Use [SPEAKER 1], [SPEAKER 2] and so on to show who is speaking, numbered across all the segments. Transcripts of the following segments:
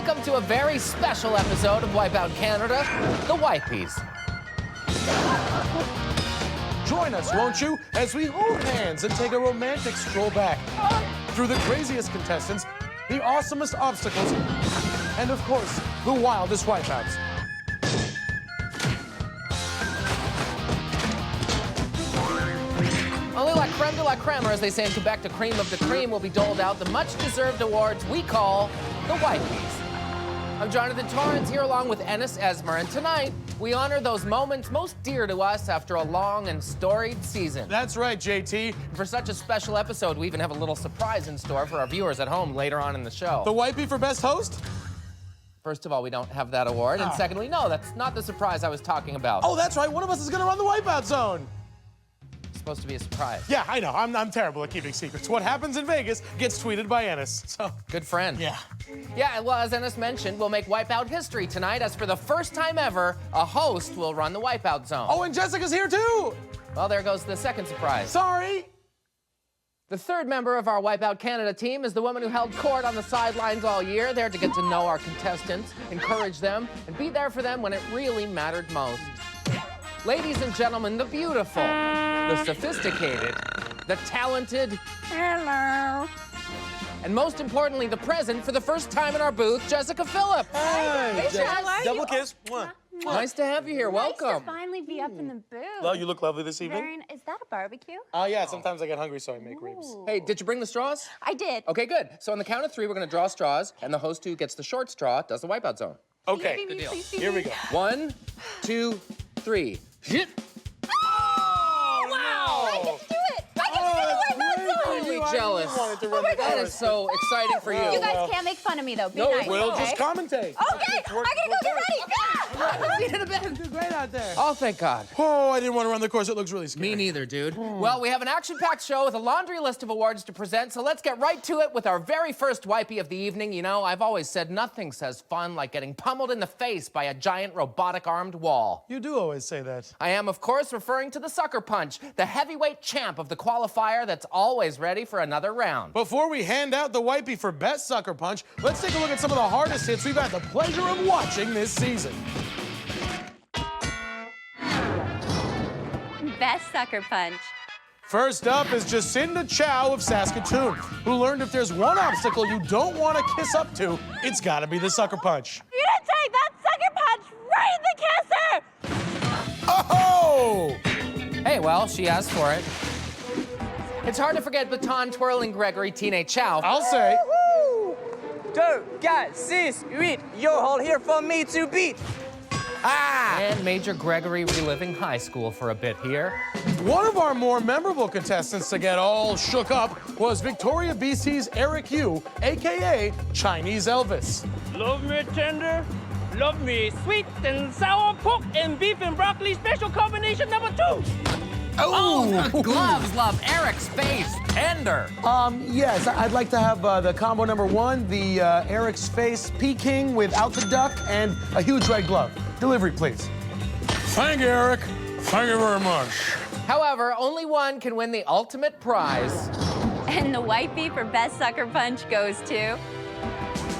[SPEAKER 1] Welcome to a very special episode of Wipeout Canada, the Wipies.
[SPEAKER 2] Join us, won't you, as we hold hands and take a romantic stroll back through the craziest contestants, the awesomest obstacles, and of course, the wildest wipeouts.
[SPEAKER 1] Only la creme de la creme, or as they say in Quebec, the cream of the cream will be doled out the much-deserved awards we call the Wipies. I'm Jonathan Torrance here along with Ennis Esmer, and tonight we honor those moments most dear to us after a long and storied season.
[SPEAKER 2] That's right, JT.
[SPEAKER 1] For such a special episode, we even have a little surprise in store for our viewers at home later on in the show.
[SPEAKER 2] The Wipey for Best Host?
[SPEAKER 1] First of all, we don't have that award, and secondly, no, that's not the surprise I was talking about.
[SPEAKER 2] Oh, that's right. One of us is going to run the Wipeout Zone.
[SPEAKER 1] Supposed to be a surprise.
[SPEAKER 2] Yeah, I know. I'm terrible at keeping secrets. What happens in Vegas gets tweeted by Ennis. So
[SPEAKER 1] Good friend.
[SPEAKER 2] yeah.
[SPEAKER 1] Yeah, well, as Ennis mentioned, we'll make Wipeout history tonight, as for the first time ever, a host will run the Wipeout Zone.
[SPEAKER 2] Oh, and Jessica's here too.
[SPEAKER 1] Well, there goes the second surprise.
[SPEAKER 2] Sorry.
[SPEAKER 1] The third member of our Wipeout Canada team is the woman who held court on the sidelines all year, there to get to know our contestants, encourage them, and be there for them when it really mattered most. Ladies and gentlemen, the beautiful, the sophisticated, the talented,
[SPEAKER 3] Hello.
[SPEAKER 1] and most importantly, the present for the first time in our booth, Jessica Phillips.
[SPEAKER 3] Hey, how are
[SPEAKER 2] Double
[SPEAKER 3] you?
[SPEAKER 2] kiss. Mwah.
[SPEAKER 1] Nice to have you here.
[SPEAKER 3] Nice
[SPEAKER 1] Welcome.
[SPEAKER 3] to finally be up in the booth.
[SPEAKER 2] Well, you look lovely this evening.
[SPEAKER 3] Is that a barbecue?
[SPEAKER 2] Oh, yeah. Sometimes I get hungry, so I make ribs.
[SPEAKER 3] Ooh.
[SPEAKER 1] Hey, did you bring the straws?
[SPEAKER 3] I did.
[SPEAKER 1] Okay, good. So on the count of three, we're gonna draw straws, and the host who gets the short straw does the Wipeout Zone.
[SPEAKER 2] Okay.
[SPEAKER 3] Feed me,
[SPEAKER 1] good deal.
[SPEAKER 3] please feed
[SPEAKER 2] Here
[SPEAKER 3] me.
[SPEAKER 2] we go.
[SPEAKER 1] 1, 2, 3. Hit.
[SPEAKER 3] Oh, wow! I get to do it! I get to do the Wipeout Zone!
[SPEAKER 1] Really
[SPEAKER 2] I
[SPEAKER 1] jealous.
[SPEAKER 2] really wanted to
[SPEAKER 3] Oh
[SPEAKER 2] run
[SPEAKER 3] my
[SPEAKER 2] the
[SPEAKER 3] God.
[SPEAKER 1] That is so exciting for you.
[SPEAKER 3] You guys
[SPEAKER 2] well.
[SPEAKER 3] can't make fun of me, though. Be
[SPEAKER 1] No,
[SPEAKER 3] nice.
[SPEAKER 2] We'll
[SPEAKER 3] okay?
[SPEAKER 2] just commentate.
[SPEAKER 3] Okay, I gotta go get ready.
[SPEAKER 2] Feet in a bed. Do great out there.
[SPEAKER 1] Oh, thank God.
[SPEAKER 2] Oh, I didn't want to run the course. It looks really scary.
[SPEAKER 1] Me neither, dude. Well, we have an action-packed show with a laundry list of awards to present, so let's get right to it with our very first Wipey of the evening. You know, I've always said nothing says fun like getting pummeled in the face by a giant robotic-armed wall.
[SPEAKER 2] You do always say that.
[SPEAKER 1] I am, of course, referring to the Sucker Punch, the heavyweight champ of the qualifier that's always ready for another round.
[SPEAKER 2] Before we hand out the Wipey for Best Sucker Punch, let's take a look at some of the hardest hits we've had the pleasure of watching this season.
[SPEAKER 3] Best sucker punch.
[SPEAKER 2] First up is Jacinda Chow of Saskatoon, who learned if there's one obstacle you don't want to kiss up to, it's gotta be the Sucker Punch.
[SPEAKER 3] You didn't take that sucker punch right in the kisser!
[SPEAKER 2] Oh!
[SPEAKER 1] Hey, well, she asked for it. It's hard to forget baton-twirling Gregory Tine Chow.
[SPEAKER 2] I'll say.
[SPEAKER 4] 2, 4, 6, 8. You're all here for me to beat.
[SPEAKER 1] And Major Gregory reliving high school for a bit here.
[SPEAKER 2] One of our more memorable contestants to get all shook up was Victoria, BC's Eric Yu, AKA Chinese Elvis.
[SPEAKER 5] Love me tender, love me sweet and sour pork and beef and broccoli special combination number 2.
[SPEAKER 1] Oh, the gloves love Eric's face tender.
[SPEAKER 6] Yes, I'd like to have the combo number 1, the Eric's Face Peking without the duck, and a huge red glove. Delivery, please.
[SPEAKER 2] Thank you, Eric. Thank you very much.
[SPEAKER 1] However, only one can win the ultimate prize.
[SPEAKER 3] And the Wipey for Best Sucker Punch goes to...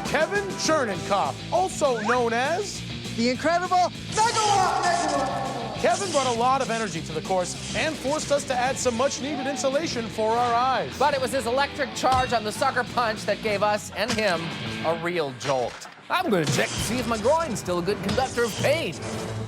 [SPEAKER 2] Kevin Chernenkopf, also known as...
[SPEAKER 6] The incredible
[SPEAKER 2] Kevin brought a lot of energy to the course and forced us to add some much-needed insulation for our eyes.
[SPEAKER 1] But it was his electric charge on the Sucker Punch that gave us and him a real jolt. I'm gonna check to see if my groin's still a good conductor of pain.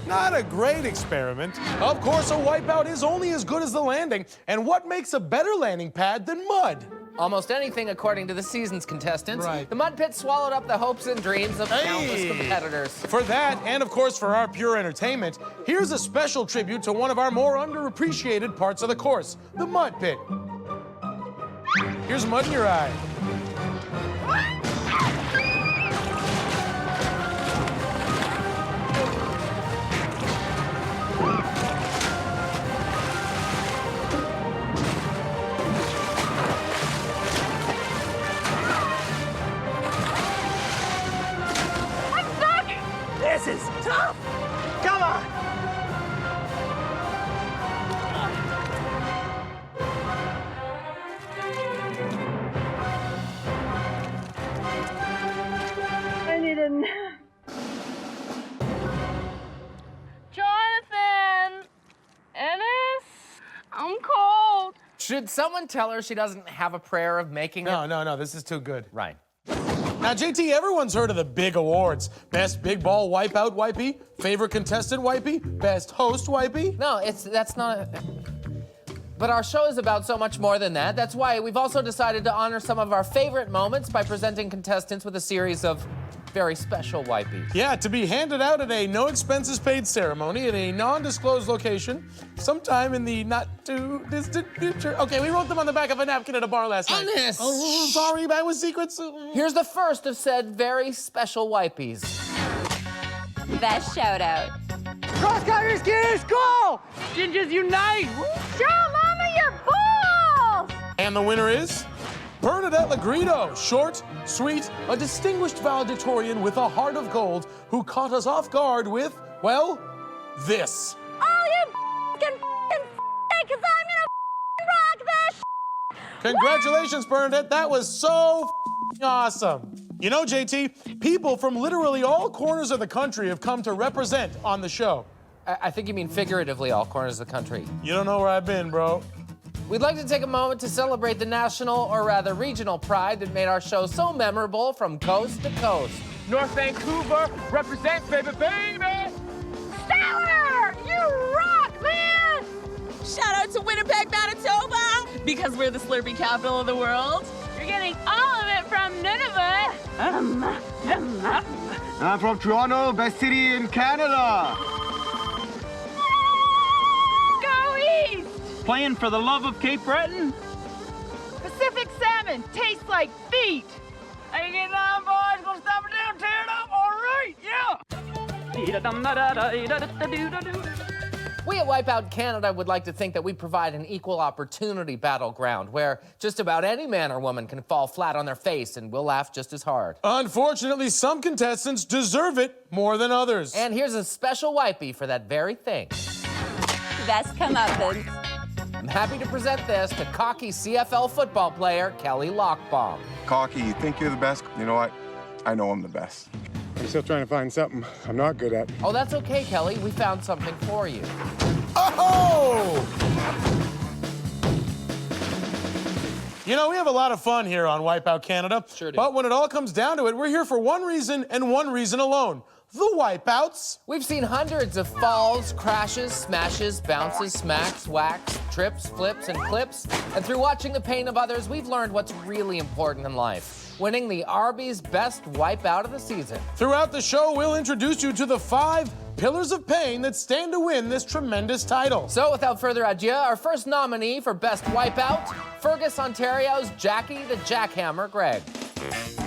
[SPEAKER 2] Not a great experiment. Of course, a wipeout is only as good as the landing, and what makes a better landing pad than mud?
[SPEAKER 1] Almost anything according to the season's contestants.
[SPEAKER 2] Right.
[SPEAKER 1] The mud pit swallowed up the hopes and dreams of countless
[SPEAKER 2] Hey.
[SPEAKER 1] competitors.
[SPEAKER 2] For that, and of course for our pure entertainment, here's a special tribute to one of our more underappreciated parts of the course, the mud pit. Here's mud in your eye.
[SPEAKER 4] This is tough. Come on.
[SPEAKER 5] I need a
[SPEAKER 3] Jonathan. Jonathan! Ennis? I'm cold.
[SPEAKER 1] Should someone tell her she doesn't have a prayer of making it?
[SPEAKER 6] No, this is too good.
[SPEAKER 1] Right.
[SPEAKER 2] Now, JT, everyone's heard of the big awards. Best Big Ball Wipeout Wipey, Favorite Contestant Wipey, Best Host Wipey.
[SPEAKER 1] No, that's not. But our show is about so much more than that. That's why we've also decided to honor some of our favorite moments by presenting contestants with a series of very special wipies.
[SPEAKER 2] Yeah, to be handed out at a no-expenses-paid ceremony in a non-disclosed location sometime in the not-too-distant future. Okay, we wrote them on the back of a napkin at a bar last night.
[SPEAKER 1] Honest.
[SPEAKER 2] Oh, sorry, that was secrets.
[SPEAKER 1] Here's the first of said very special wipies.
[SPEAKER 3] Best shout out.
[SPEAKER 4] Cross country skiers, go! Gingers unite!
[SPEAKER 3] Show Mama your balls!
[SPEAKER 2] And the winner is Bernadette Lagrito, short, sweet, a distinguished valedictorian with a heart of gold who caught us off guard with, well, this.
[SPEAKER 3] All you f***ing because I'm gonna rock this.
[SPEAKER 2] Congratulations, Bernadette. That was so awesome. You know, JT, people from literally all corners of the country have come to represent on the show.
[SPEAKER 1] I think you mean figuratively all corners of the country.
[SPEAKER 2] You don't know where I've been, bro.
[SPEAKER 1] We'd like to take a moment to celebrate the national, or rather regional pride that made our show so memorable from coast to coast.
[SPEAKER 5] North Vancouver, represent, baby, baby!
[SPEAKER 3] Stellar! You rock, man! Shout out to Winnipeg, Manitoba! Because we're the Slurpee capital of the world. You're getting all of it from Nunavut.
[SPEAKER 7] I'm from Toronto, best city in Canada.
[SPEAKER 3] Go east!
[SPEAKER 4] Playing for the love of Cape Breton.
[SPEAKER 3] Pacific salmon tastes like feet.
[SPEAKER 4] How you getting on, boys? Gonna stop it down, tear it up? All right, yeah!
[SPEAKER 1] We at Wipeout Canada would like to think that we provide an equal opportunity battleground where just about any man or woman can fall flat on their face and we'll laugh just as hard.
[SPEAKER 2] Unfortunately, some contestants deserve it more than others.
[SPEAKER 1] And here's a special wipey for that very thing.
[SPEAKER 3] Best comeuppance.
[SPEAKER 1] I'm happy to present this to cocky CFL football player Kelly Lockbaum.
[SPEAKER 7] Cocky, you think you're the best? You know what? I know I'm the best. I'm still trying to find something I'm not good at.
[SPEAKER 1] Oh, that's okay, Kelly. We found something for you.
[SPEAKER 2] Oh! You know, we have a lot of fun here on Wipeout Canada.
[SPEAKER 1] Sure do.
[SPEAKER 2] But when it all comes down to it, we're here for one reason and one reason alone. The Wipeouts.
[SPEAKER 1] We've seen hundreds of falls, crashes, smashes, bounces, smacks, whacks, trips, flips, and clips. And through watching the pain of others, we've learned what's really important in life. Winning the Arby's Best Wipeout of the season.
[SPEAKER 2] Throughout the show, we'll introduce you to the 5 pillars of pain that stand to win this tremendous title.
[SPEAKER 1] So without further ado, our first nominee for Best Wipeout, Fergus, Ontario's Jackie the Jackhammer Gregg.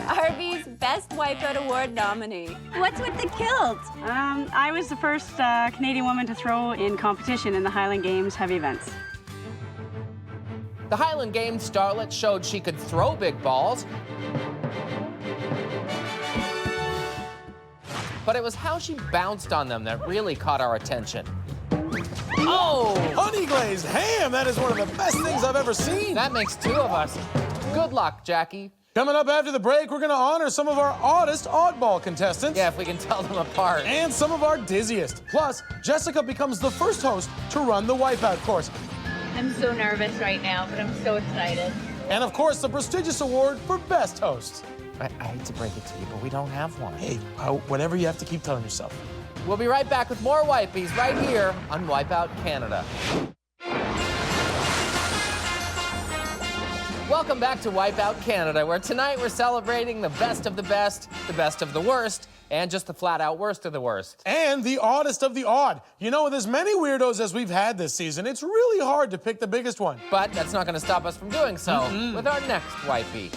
[SPEAKER 3] Arby's Best Wipeout Award nominee. What's with the kilt?
[SPEAKER 8] I was the first Canadian woman to throw in competition in the Highland Games heavy events.
[SPEAKER 1] The Highland Games starlet showed she could throw big balls, but it was how she bounced on them that really caught our attention. Oh!
[SPEAKER 2] Honey glazed ham, that is one of the best things I've ever seen.
[SPEAKER 1] That makes 2 of us. Good luck, Jackie.
[SPEAKER 2] Coming up after the break, we're gonna honor some of our oddest oddball contestants.
[SPEAKER 1] Yeah, if we can tell them apart.
[SPEAKER 2] And some of our dizziest. Plus, Jessica becomes the first host to run the Wipeout course.
[SPEAKER 9] I'm so nervous right now, but I'm so excited.
[SPEAKER 2] And of course, the prestigious award for best host.
[SPEAKER 1] I hate to break it to you, but we don't have one.
[SPEAKER 2] Hey, whatever you have to keep telling yourself.
[SPEAKER 1] We'll be right back with more Wipies right here on Wipeout Canada. Welcome back to Wipeout Canada, where tonight we're celebrating the best of the best of the worst, and just the flat-out worst of the worst.
[SPEAKER 2] And the oddest of the odd. You know, with as many weirdos as we've had this season, it's really hard to pick the biggest one.
[SPEAKER 1] But that's not going to stop us from doing so with our next Wipey.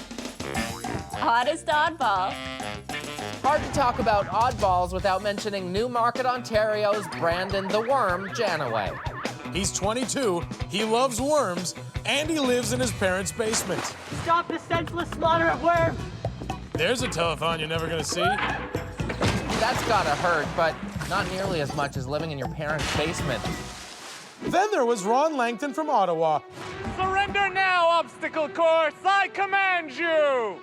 [SPEAKER 3] Oddest oddball.
[SPEAKER 1] Hard to talk about oddballs without mentioning Newmarket, Ontario's Brandon the Worm Janaway.
[SPEAKER 2] He's 22, he loves worms, and he lives in his parents' basement.
[SPEAKER 4] Stop the senseless slaughter of worms!
[SPEAKER 2] There's a telethon you're never gonna see.
[SPEAKER 1] That's gotta hurt, but not nearly as much as living in your parents' basement.
[SPEAKER 2] Then there was Ron Langton from Ottawa.
[SPEAKER 5] Surrender now, obstacle course! I command you!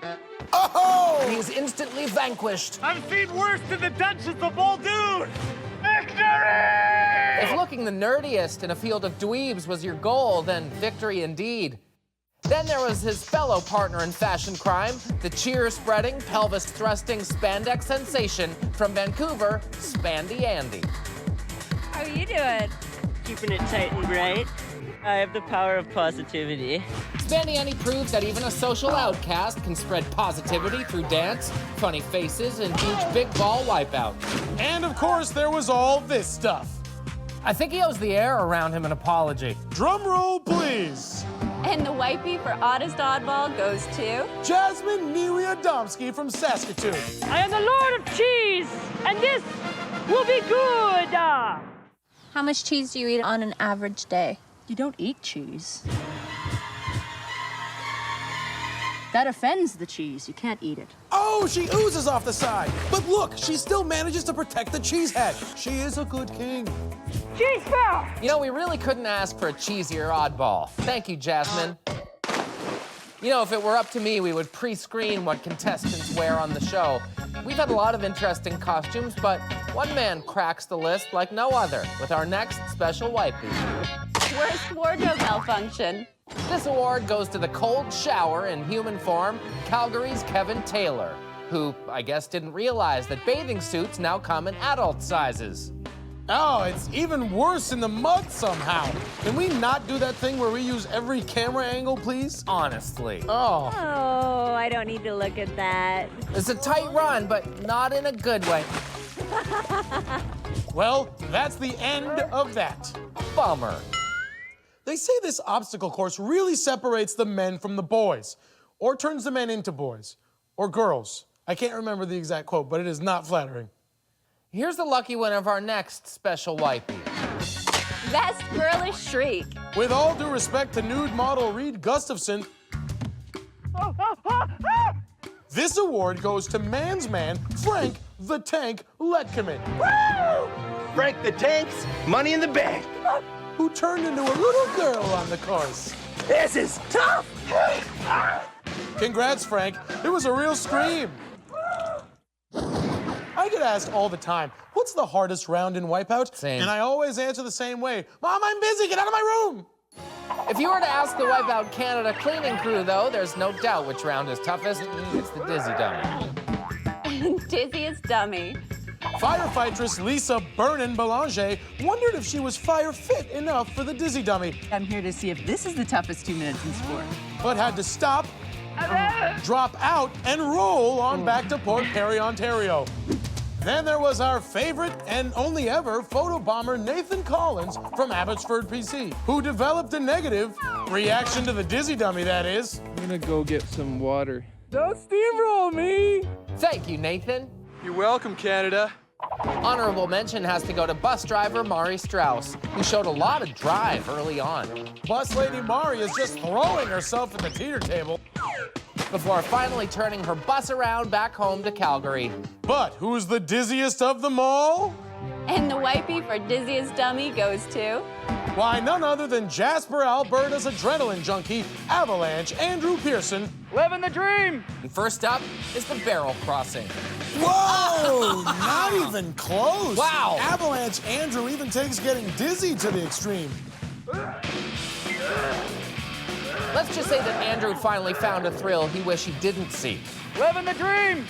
[SPEAKER 6] Oh!
[SPEAKER 1] And he's instantly vanquished.
[SPEAKER 5] I've seen worse than the Duchess of Baldoon! Victory!
[SPEAKER 1] If looking the nerdiest in a field of dweebs was your goal, then victory indeed. Then there was his fellow partner in fashion crime, the cheer-spreading, pelvis-thrusting spandex sensation from Vancouver, Spandy Andy.
[SPEAKER 10] How are you doing?
[SPEAKER 4] Keeping it tight and bright. I have the power of positivity.
[SPEAKER 1] Spandy Andy proves that even a social outcast can spread positivity through dance, funny faces, and huge big ball wipeout.
[SPEAKER 2] And of course, there was all this stuff.
[SPEAKER 1] I think he owes the air around him an apology.
[SPEAKER 2] Drum roll, please.
[SPEAKER 10] And the wipy for Oddest Oddball goes to...
[SPEAKER 2] Jasmine Niewiadomski from Saskatoon.
[SPEAKER 5] I am the Lord of Cheese, and this will be good!
[SPEAKER 9] How much cheese do you eat on an average day?
[SPEAKER 3] You don't eat cheese. That offends the cheese. You can't eat it.
[SPEAKER 6] Oh, she oozes off the side. But look, she still manages to protect the cheese head. She is a good king.
[SPEAKER 5] Cheese bell!
[SPEAKER 1] You know, we really couldn't ask for a cheesier oddball. Thank you, Jasmine. You know, if it were up to me, we would pre-screen what contestants wear on the show. We've had a lot of interesting costumes, but one man cracks the list like no other with our next special wipy.
[SPEAKER 10] Worst wardrobe malfunction.
[SPEAKER 1] This award goes to the cold shower in human form, Calgary's Kevin Taylor, who I guess didn't realize that bathing suits now come in adult sizes.
[SPEAKER 2] Oh, it's even worse in the mud somehow. Can we not do that thing where we use every camera angle, please?
[SPEAKER 1] Honestly.
[SPEAKER 2] Oh.
[SPEAKER 10] Oh, I don't need to look at that.
[SPEAKER 1] It's a tight run, but not in a good way.
[SPEAKER 2] Well, that's the end of that.
[SPEAKER 1] Bummer.
[SPEAKER 2] They say this obstacle course really separates the men from the boys, or turns the men into boys, or girls. I can't remember the exact quote, but it is not flattering.
[SPEAKER 1] Here's the lucky winner of our next special wipey.
[SPEAKER 10] Best girlish shriek.
[SPEAKER 2] With all due respect to nude model Reed Gustafson, this award goes to man's man, Frank the Tank Letkeman.
[SPEAKER 5] Frank the Tank's Money in the Bank.
[SPEAKER 2] Who turned into a little girl on the course.
[SPEAKER 5] This is tough!
[SPEAKER 2] Congrats, Frank. It was a real scream. I get asked all the time, what's the hardest round in Wipeout?
[SPEAKER 1] Same.
[SPEAKER 2] And I always answer the same way. Mom, I'm busy, get out of my room!
[SPEAKER 1] If you were to ask the Wipeout Canada cleaning crew, though, there's no doubt which round is toughest. It's the Dizzy Dummy.
[SPEAKER 10] Dizziest dummy.
[SPEAKER 2] Firefightress Lisa Burnin Belanger wondered if she was fire fit enough for the Dizzy Dummy,
[SPEAKER 3] I'm here to see if this is the toughest 2 minutes in sport.
[SPEAKER 2] but had to stop, drop out, and roll on back to Port Perry, Ontario. Then there was our favorite and only ever photobomber Nathan Collins from Abbotsford, PC, who developed a negative reaction to the Dizzy Dummy, that is.
[SPEAKER 11] I'm gonna go get some water.
[SPEAKER 5] Don't steamroll me!
[SPEAKER 1] Thank you, Nathan.
[SPEAKER 11] You're welcome, Canada.
[SPEAKER 1] Honorable mention has to go to bus driver Mari Strauss, who showed a lot of drive early on,
[SPEAKER 2] Bus Lady Mari is just throwing herself at the teeter table.
[SPEAKER 1] before finally turning her bus around back home to Calgary.
[SPEAKER 2] But who's the dizziest of them all?
[SPEAKER 10] And the wipey for Dizziest dummy goes to...
[SPEAKER 2] Why, none other than Jasper, Alberta's adrenaline junkie, Avalanche, Andrew Pearson.
[SPEAKER 5] Living the dream!
[SPEAKER 1] And first up is the barrel crossing.
[SPEAKER 6] Whoa! Not even close.
[SPEAKER 1] Wow.
[SPEAKER 6] Avalanche Andrew even takes getting dizzy to the extreme.
[SPEAKER 1] Let's just say that Andrew finally found a thrill he wished he didn't see.
[SPEAKER 5] Living the dream!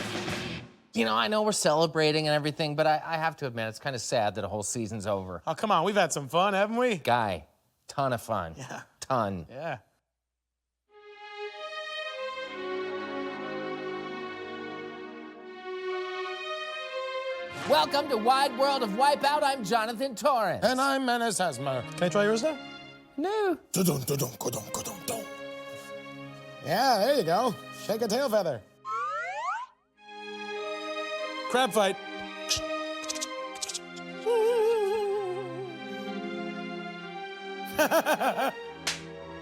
[SPEAKER 1] You know, I know we're celebrating and everything, but I have to admit, it's kind of sad that a whole season's over.
[SPEAKER 2] Oh, come on, we've had some fun, haven't we?
[SPEAKER 1] Guy, ton of fun.
[SPEAKER 6] Yeah.
[SPEAKER 1] Ton.
[SPEAKER 2] Yeah.
[SPEAKER 1] Welcome to Wide World of Wipeout. I'm Jonathan Torrance.
[SPEAKER 6] And I'm Menace Hesmer.
[SPEAKER 2] Can I try yours now?
[SPEAKER 1] No.
[SPEAKER 6] Yeah, there you go. Shake a tail feather.
[SPEAKER 2] Crab fight.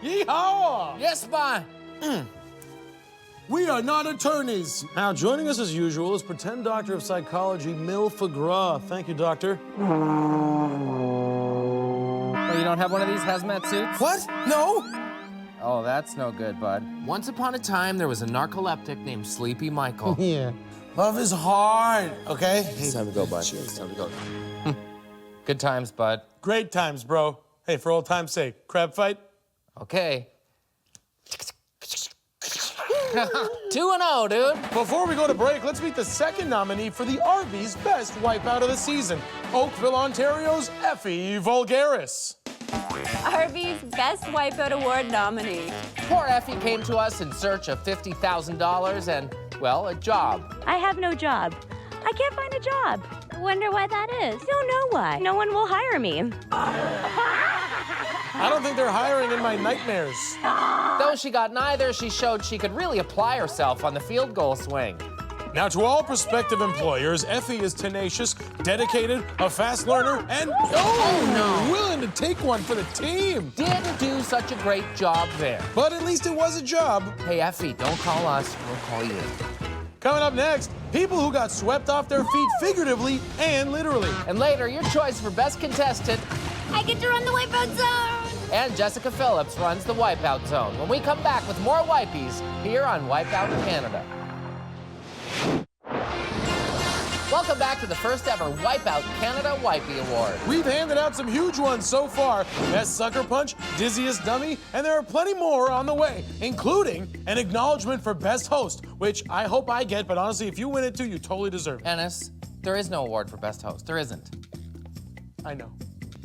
[SPEAKER 2] Yeehaw!
[SPEAKER 1] Yes, ma.
[SPEAKER 6] We are not attorneys.
[SPEAKER 2] Now, joining us as usual is pretend doctor of psychology, Mil Fagra. Thank you, doctor.
[SPEAKER 1] Oh, you don't have one of these hazmat suits?
[SPEAKER 6] What? No?
[SPEAKER 1] Oh, that's no good, bud. Once upon a time, there was a narcoleptic named Sleepy Michael.
[SPEAKER 6] Yeah. Love is hard, okay?
[SPEAKER 1] It's time to go, bud. It's time to go. Good times, bud.
[SPEAKER 6] Great times, bro. Hey, for old time's sake, crab fight?
[SPEAKER 1] Okay. 2-0, dude.
[SPEAKER 6] Before we go to break, let's meet the second nominee for the Arby's Best Wipeout of the Season, Oakville, Ontario's Effie Vulgaris.
[SPEAKER 10] Arby's Best Wipeout Award nominee.
[SPEAKER 1] Poor Effie came to us in search of $50,000 and, well, a job.
[SPEAKER 8] I have no job. I can't find a job.
[SPEAKER 9] Wonder why that is.
[SPEAKER 8] Don't know why. No one will hire me.
[SPEAKER 6] I don't think they're hiring in my nightmares.
[SPEAKER 1] Though she got neither, she showed she could really apply herself on the field goal swing.
[SPEAKER 6] Now, to all prospective employers, Effie is tenacious, dedicated, a fast learner, and willing to take one for the team.
[SPEAKER 1] Didn't do such a great job there.
[SPEAKER 6] But at least it was a job.
[SPEAKER 1] Hey, Effie, don't call us. We'll call you.
[SPEAKER 6] Coming up next, people who got swept off their feet figuratively and literally.
[SPEAKER 1] And later, your choice for best contestant.
[SPEAKER 9] I get to run the Wipeout Zone.
[SPEAKER 1] And Jessica Phillips runs the Wipeout Zone when we come back with more Wipies here on Wipeout Canada. Welcome back to the first ever Wipeout Canada Wipey Award.
[SPEAKER 6] We've handed out some huge ones so far. Best Sucker Punch, Dizziest Dummy, and there are plenty more on the way, including an acknowledgement for Best Host, which I hope I get, but honestly, if you win it too, you totally deserve it.
[SPEAKER 1] Ennis, there is no award for Best Host. There isn't.
[SPEAKER 6] I know.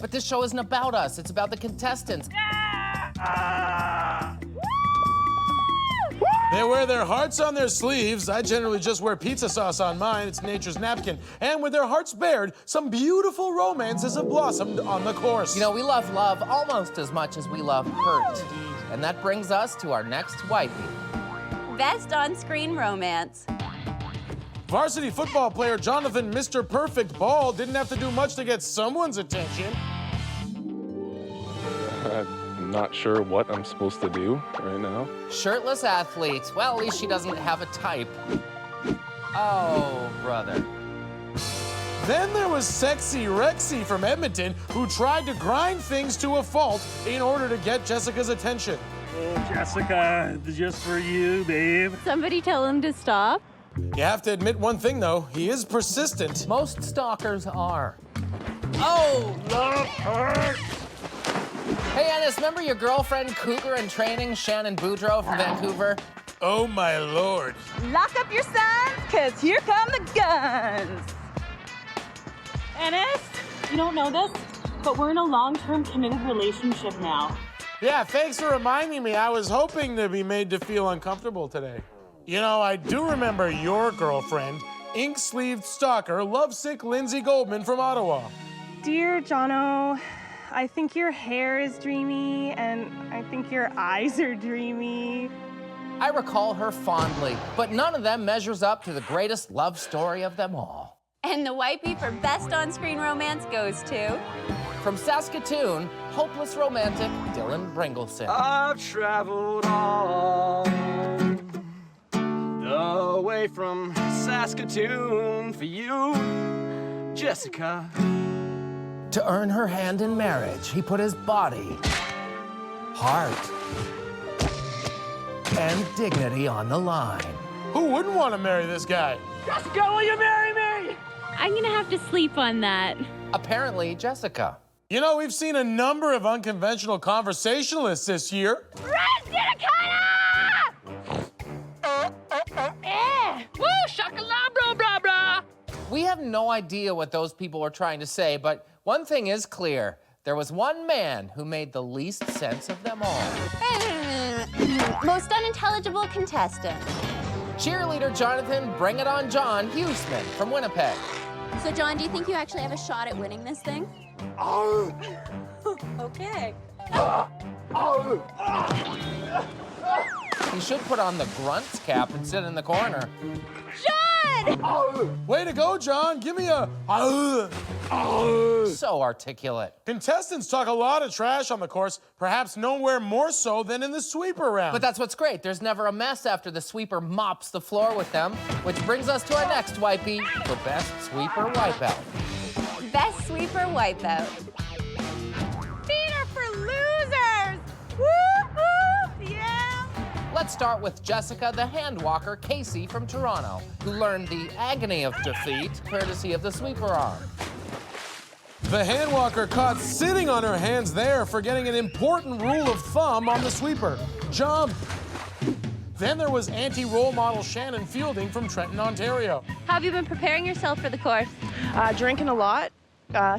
[SPEAKER 1] But this show isn't about us. It's about the contestants.
[SPEAKER 6] They wear their hearts on their sleeves. I generally just wear pizza sauce on mine. It's nature's napkin. And with their hearts bared, some beautiful romances have blossomed on the course.
[SPEAKER 1] You know, we love love almost as much as we love hurt. And that brings us to our next Wipey.
[SPEAKER 10] Best on-screen romance.
[SPEAKER 6] Varsity football player Jonathan Mr. Perfect Ball didn't have to do much to get someone's attention.
[SPEAKER 11] I'm not sure what I'm supposed to do right now.
[SPEAKER 1] Shirtless athlete. Well, at least she doesn't have a type. Oh, brother.
[SPEAKER 6] Then there was Sexy Rexy from Edmonton, who tried to grind things to a fault in order to get Jessica's attention.
[SPEAKER 5] Oh, Jessica, just for you, babe.
[SPEAKER 10] Somebody tell him to stop.
[SPEAKER 6] You have to admit one thing, though. He is persistent.
[SPEAKER 1] Most stalkers are. Oh!
[SPEAKER 5] Love her.
[SPEAKER 1] Hey, Ennis, remember your girlfriend cougar in training, Shannon Boudreau from Vancouver?
[SPEAKER 6] Oh, my Lord.
[SPEAKER 3] Lock up your signs, cause here come the guns.
[SPEAKER 8] Ennis, you don't know this, but we're in a long-term committed relationship now.
[SPEAKER 6] Yeah, thanks for reminding me. I was hoping to be made to feel uncomfortable today. You know, I do remember your girlfriend, ink-sleeved stalker, lovesick Lindsay Goldman from Ottawa.
[SPEAKER 12] Dear Jono, I think your hair is dreamy, and I think your eyes are dreamy.
[SPEAKER 1] I recall her fondly, but none of them measures up to the greatest love story of them all.
[SPEAKER 10] And the Wipey for Best On-Screen Romance goes to...
[SPEAKER 1] From Saskatoon, hopeless romantic Dylan Bringleson.
[SPEAKER 4] I've traveled all the way from Saskatoon for you, Jessica.
[SPEAKER 1] To earn her hand in marriage, he put his body, heart, and dignity on the line.
[SPEAKER 6] Who wouldn't want to marry this guy?
[SPEAKER 5] Jessica, will you marry me?
[SPEAKER 9] I'm gonna have to sleep on that.
[SPEAKER 1] Apparently, Jessica.
[SPEAKER 6] You know, we've seen a number of unconventional conversationalists this year.
[SPEAKER 5] Woo, shakalabra, blah, blah.
[SPEAKER 1] We have no idea what those people were trying to say, but one thing is clear. There was one man who made the least sense of them all.
[SPEAKER 10] Most unintelligible contestant.
[SPEAKER 1] Cheerleader Jonathan Bring It On John Huseman from Winnipeg.
[SPEAKER 10] So, John, do you think you actually have a shot at winning this thing? Okay.
[SPEAKER 1] He should put on the grunt's cap and sit in the corner.
[SPEAKER 10] John!
[SPEAKER 6] Way to go, John. Give me a...
[SPEAKER 1] So articulate.
[SPEAKER 6] Contestants talk a lot of trash on the course, perhaps nowhere more so than in the sweeper round.
[SPEAKER 1] But that's what's great. There's never a mess after the sweeper mops the floor with them, which brings us to our next Wipey for Best Sweeper Wipeout.
[SPEAKER 10] Best Sweeper Wipeout.
[SPEAKER 3] Feet are for losers. Woo-hoo!
[SPEAKER 1] Let's start with Jessica the hand walker Casey from Toronto, who learned the agony of defeat courtesy of the sweeper arm.
[SPEAKER 6] The hand walker caught sitting on her hands there, forgetting an important rule of thumb on the sweeper: jump. Then there was anti-role model Shannon Fielding from Trenton, Ontario.
[SPEAKER 10] How have you been preparing yourself for the course?
[SPEAKER 12] Drinking a lot,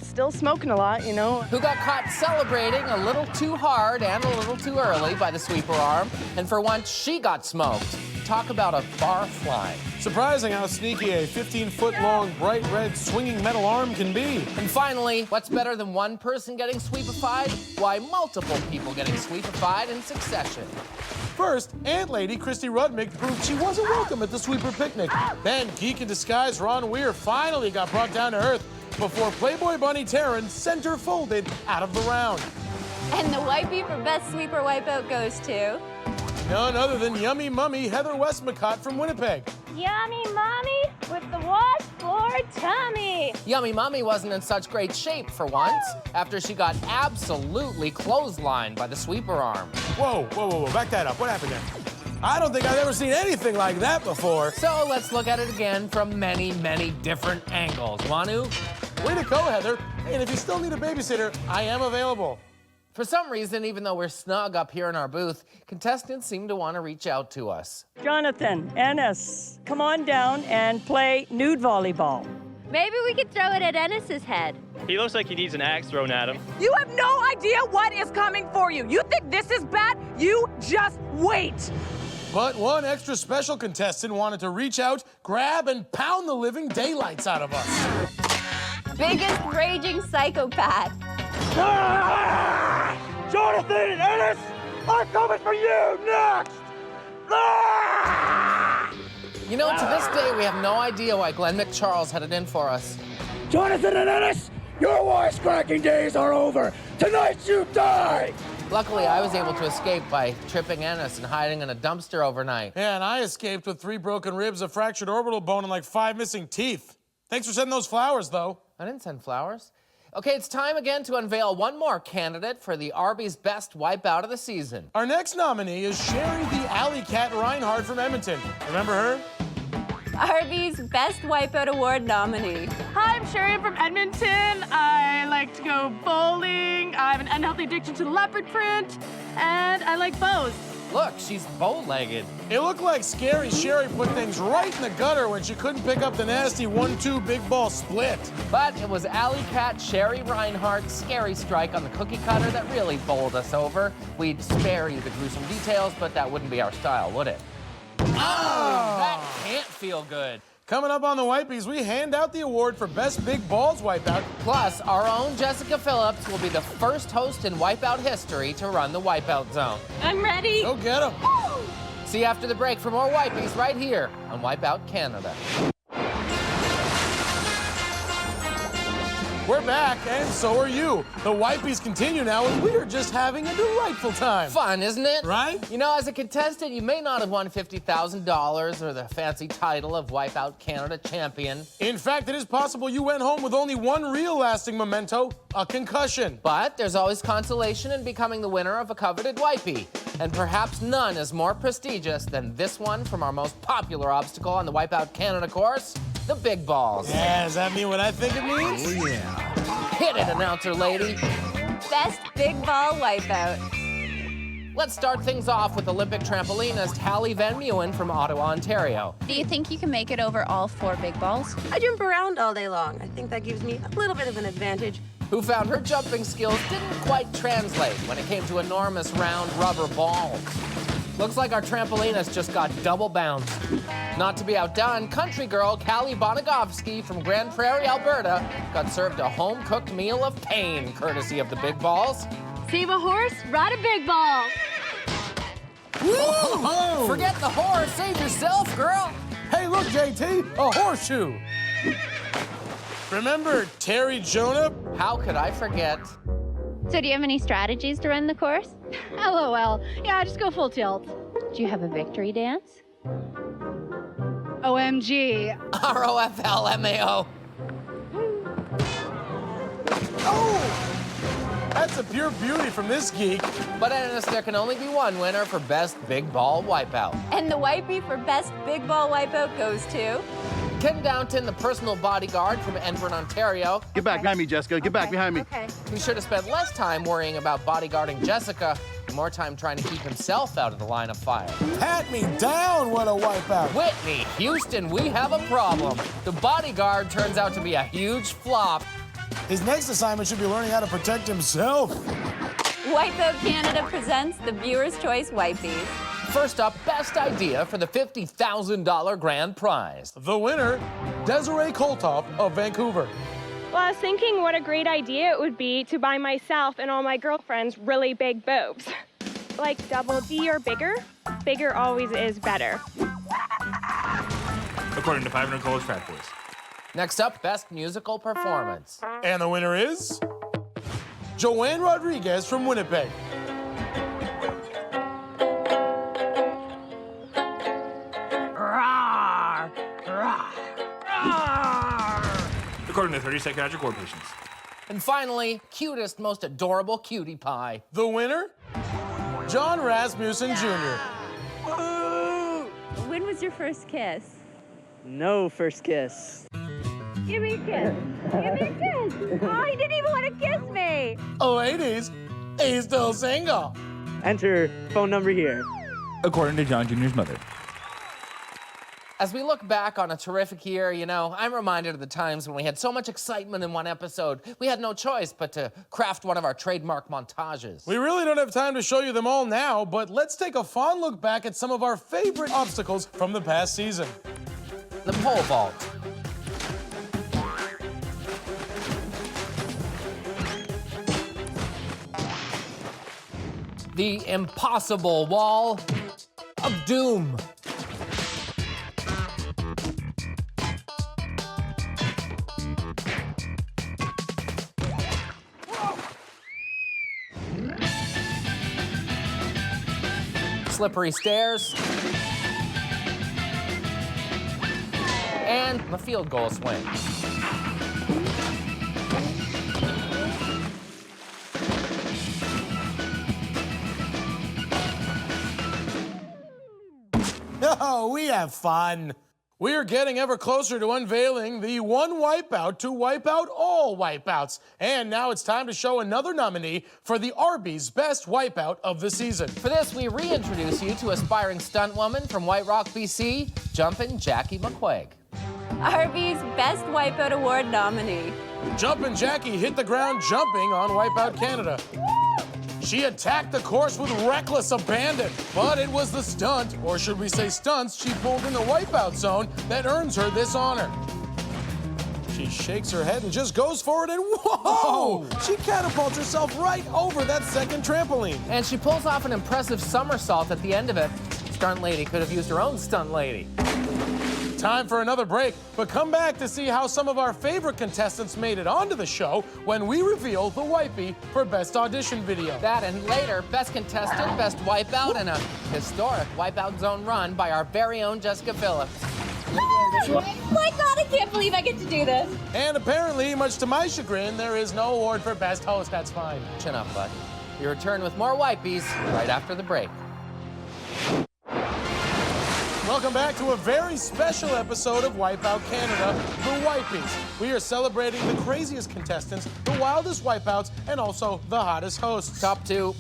[SPEAKER 12] still smoking a lot, you know.
[SPEAKER 1] Who got caught celebrating a little too hard and a little too early by the sweeper arm, and for once she got smoked. Talk about a bar fly.
[SPEAKER 6] Surprising how sneaky a 15-foot-long, bright red swinging metal arm can be.
[SPEAKER 1] And finally, what's better than one person getting sweepified? Why, multiple people getting sweepified in succession.
[SPEAKER 6] First, Ant Lady Christy Rudnick proved she wasn't welcome at the sweeper picnic. Then, geek in disguise Ron Weir finally got brought down to earth before Playboy Bunny Taryn center-folded out of the round.
[SPEAKER 10] And the wipy for best sweeper wipeout goes to...
[SPEAKER 6] None other than Yummy Mummy Heather Westmacott from Winnipeg.
[SPEAKER 9] Yummy mommy with the washboard tummy.
[SPEAKER 1] Yummy Mummy wasn't in such great shape for once, after she got absolutely clotheslined by the sweeper arm.
[SPEAKER 6] Whoa, back that up. What happened there? I don't think I've ever seen anything like that before.
[SPEAKER 1] So let's look at it again from many, many different angles. Wanu?
[SPEAKER 6] Way to go, Heather. Hey, and if you still need a babysitter, I am available.
[SPEAKER 1] For some reason, even though we're snug up here in our booth, contestants seem to want to reach out to us.
[SPEAKER 5] Jonathan, Ennis, come on down and play nude volleyball.
[SPEAKER 9] Maybe we could throw it at Ennis's head.
[SPEAKER 5] He looks like he needs an axe thrown at him.
[SPEAKER 3] You have no idea what is coming for you. You think this is bad? You just wait.
[SPEAKER 6] But one extra special contestant wanted to reach out, grab, and pound the living daylights out of us.
[SPEAKER 10] Biggest raging psychopath.
[SPEAKER 5] Jonathan and Ennis, I'm coming for you next!
[SPEAKER 1] You know, to this day, we have no idea why Glenn McCharles had it in for us.
[SPEAKER 5] Jonathan and Ennis, your wisecracking days are over. Tonight you die!
[SPEAKER 1] Luckily, I was able to escape by tripping Ennis and hiding in a dumpster overnight.
[SPEAKER 6] Yeah, and I escaped with 3 broken ribs, a fractured orbital bone, and like 5 missing teeth. Thanks for sending those flowers, though.
[SPEAKER 1] I didn't send flowers. Okay, it's time again to unveil one more candidate for the Arby's Best Wipeout of the season.
[SPEAKER 6] Our next nominee is Sherry the Alley Cat Reinhardt from Edmonton. Remember her?
[SPEAKER 10] Arby's Best Wipeout Award nominee.
[SPEAKER 8] Hi, I'm Sherry from Edmonton. I like to go bowling. I have an unhealthy addiction to the leopard print, and I like bows.
[SPEAKER 1] Look, she's bow-legged.
[SPEAKER 6] It looked like Scary Sherry put things right in the gutter when she couldn't pick up the nasty 1-2 big ball split.
[SPEAKER 1] But it was Alley Cat Sherry Reinhardt's scary strike on the cookie cutter that really bowled us over. We'd spare you the gruesome details, but that wouldn't be our style, would it? Oh, that can't feel good.
[SPEAKER 6] Coming up on the Wipies, we hand out the award for Best Big Balls Wipeout.
[SPEAKER 1] Plus, our own Jessica Phillips will be the first host in Wipeout history to run the Wipeout Zone.
[SPEAKER 10] I'm ready.
[SPEAKER 6] Go get 'em.
[SPEAKER 1] See you after the break for more Wipies right here on Wipeout Canada.
[SPEAKER 6] We're back, and so are you. The Wipies continue now, and we're just having a delightful time.
[SPEAKER 1] Fun, isn't it?
[SPEAKER 6] Right?
[SPEAKER 1] You know, as a contestant, you may not have won $50,000 or the fancy title of Wipeout Canada Champion.
[SPEAKER 6] In fact, it is possible you went home with only one real lasting memento, a concussion.
[SPEAKER 1] But there's always consolation in becoming the winner of a coveted wipy. And perhaps none is more prestigious than this one from our most popular obstacle on the Wipeout Canada course, the big balls.
[SPEAKER 6] Yeah, does that mean what I think it means?
[SPEAKER 1] Oh, yeah. Hit it, announcer lady.
[SPEAKER 10] Best big ball wipeout.
[SPEAKER 1] Let's start things off with Olympic trampolinist Hallie Van Meeuwen from Ottawa, Ontario.
[SPEAKER 10] Do you think you can make it over all 4 big balls?
[SPEAKER 13] I jump around all day long. I think that gives me a little bit of an advantage.
[SPEAKER 1] Who found her jumping skills didn't quite translate when it came to enormous round rubber balls. Looks like our trampolinist just got double bounced. Not to be outdone, country girl Callie Bonagovsky from Grand Prairie, Alberta, got served a home-cooked meal of pain, courtesy of the big balls.
[SPEAKER 9] Save a horse, ride a big ball.
[SPEAKER 1] Woo! Forget the horse, save yourself, girl.
[SPEAKER 6] Hey, look, JT, a horseshoe. Remember Terry Jonah?
[SPEAKER 1] How could I forget?
[SPEAKER 9] So do you have any strategies to run the course? LOL. Yeah, just go full tilt. Do you have a victory dance?
[SPEAKER 8] OMG.
[SPEAKER 1] ROFLMAO.
[SPEAKER 6] Oh! That's a pure beauty from this geek.
[SPEAKER 1] But Oddest, there can only be one winner for Best Big Ball Wipeout.
[SPEAKER 10] And the wipy for Best Big Ball Wipeout goes to...
[SPEAKER 1] Ken Downton, the personal bodyguard from Enbridge, Ontario.
[SPEAKER 14] Get back behind me, Jessica. Get back behind me.
[SPEAKER 10] Okay.
[SPEAKER 1] Who should have spent less time worrying about bodyguarding Jessica and more time trying to keep himself out of the line of fire.
[SPEAKER 6] Pat me down, what a wipeout.
[SPEAKER 1] Whitney, Houston, we have a problem. The bodyguard turns out to be a huge flop.
[SPEAKER 6] His next assignment should be learning how to protect himself.
[SPEAKER 10] Wipeout Canada presents the Viewer's Choice Wipies.
[SPEAKER 1] First up, best idea for the $50,000 grand prize.
[SPEAKER 6] The winner, Desiree Koltoff of Vancouver.
[SPEAKER 12] Well, I was thinking what a great idea it would be to buy myself and all my girlfriends really big boobs. Like double D or bigger. Bigger always is better.
[SPEAKER 15] According to 500 College Frat Boys.
[SPEAKER 1] Next up, best musical performance.
[SPEAKER 6] And the winner is Joanne Rodriguez from Winnipeg.
[SPEAKER 15] According to 30 psychiatric ward patients.
[SPEAKER 1] And finally, cutest, most adorable cutie pie.
[SPEAKER 6] The winner, John Rasmussen Jr.
[SPEAKER 10] When was your first kiss?
[SPEAKER 4] No first kiss.
[SPEAKER 10] Give me a kiss. Give me a kiss. Oh, he didn't even want to kiss me.
[SPEAKER 6] Ladies, he's still single.
[SPEAKER 4] Enter phone number here.
[SPEAKER 15] According to John Jr.'s mother.
[SPEAKER 1] As we look back on a terrific year, you know, I'm reminded of the times when we had so much excitement in one episode, we had no choice but to craft one of our trademark montages.
[SPEAKER 6] We really don't have time to show you them all now, but let's take a fond look back at some of our favorite obstacles from the past season.
[SPEAKER 1] The pole vault. The impossible wall of doom. Slippery stairs, and the field goal swing.
[SPEAKER 6] Oh, we have fun. We are getting ever closer to unveiling the one wipeout to wipe out all wipeouts. And now it's time to show another nominee for the Arby's Best Wipeout of the season.
[SPEAKER 1] For this, we reintroduce you to aspiring stunt woman from White Rock, BC, Jumpin' Jackie McQuaig.
[SPEAKER 10] Arby's Best Wipeout Award nominee.
[SPEAKER 6] Jumpin' Jackie hit the ground jumping on Wipeout Canada. She attacked the course with reckless abandon, but it was the stunt, or should we say stunts, she pulled in the wipeout zone that earns her this honor. She shakes her head and just goes for it, and whoa! She catapults herself right over that second trampoline.
[SPEAKER 1] And she pulls off an impressive somersault at the end of it. Stunt lady could have used her own stunt lady.
[SPEAKER 6] Time for another break, but come back to see how some of our favorite contestants made it onto the show when we reveal the wipy for Best Audition Video.
[SPEAKER 1] That and later, Best Contestant, Best Wipeout, and a historic Wipeout Zone run by our very own Jessica Phillips.
[SPEAKER 10] Oh my God, I can't believe I get to do this.
[SPEAKER 6] And apparently, much to my chagrin, there is no award for Best Host. That's fine.
[SPEAKER 1] Chin up, bud. We return with more wipies right after the break.
[SPEAKER 6] Welcome back to a very special episode of Wipeout Canada, the Wipies. We are celebrating the craziest contestants, the wildest wipeouts, and also the hottest hosts.
[SPEAKER 1] Top two.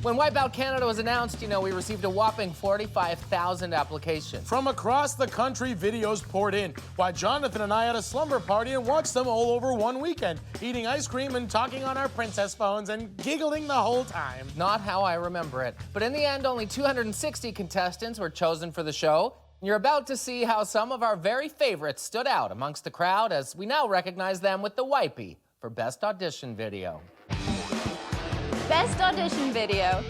[SPEAKER 1] When Wipeout Canada was announced, you know, we received a whopping 45,000 applications.
[SPEAKER 6] From across the country, videos poured in, while Jonathan and I had a slumber party and watched them all over one weekend, eating ice cream and talking on our princess phones and giggling the whole time.
[SPEAKER 1] Not how I remember it. But in the end, only 260 contestants were chosen for the show. You're about to see how some of our very favorites stood out amongst the crowd as we now recognize them with the wipy for Best Audition Video.
[SPEAKER 10] Best Audition Video.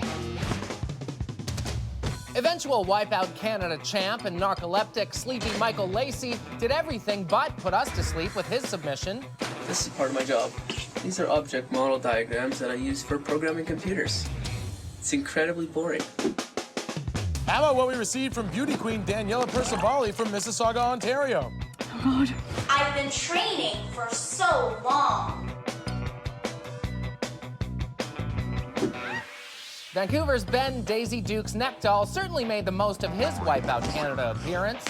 [SPEAKER 1] Eventual Wipeout Canada champ and narcoleptic sleepy Michael Lacey did everything but put us to sleep with his submission.
[SPEAKER 16] This is part of my job. These are object model diagrams that I use for programming computers. It's incredibly boring.
[SPEAKER 6] How about what we received from beauty queen Daniela Percivali from Mississauga, Ontario?
[SPEAKER 17] Oh God. I've been training for so long.
[SPEAKER 1] Vancouver's Ben Daisy Dukes Neckdoll certainly made the most of his Wipeout Canada appearance,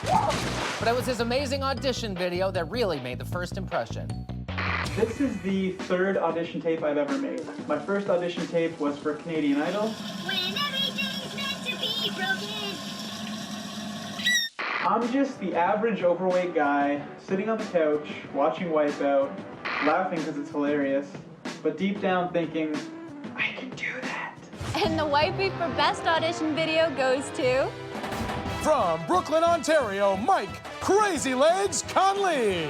[SPEAKER 1] but it was his amazing audition video that really made the first impression.
[SPEAKER 17] This is the third audition tape I've ever made. My first audition tape was for Canadian Idol.
[SPEAKER 10] When everything's meant to be broken.
[SPEAKER 17] I'm just the average overweight guy sitting on the couch watching Wipeout, laughing because it's hilarious, but deep down thinking, I can do that.
[SPEAKER 9] And the wipy for best audition video goes to...
[SPEAKER 6] From Brooklyn, Ontario, Mike Crazy Legs Conley.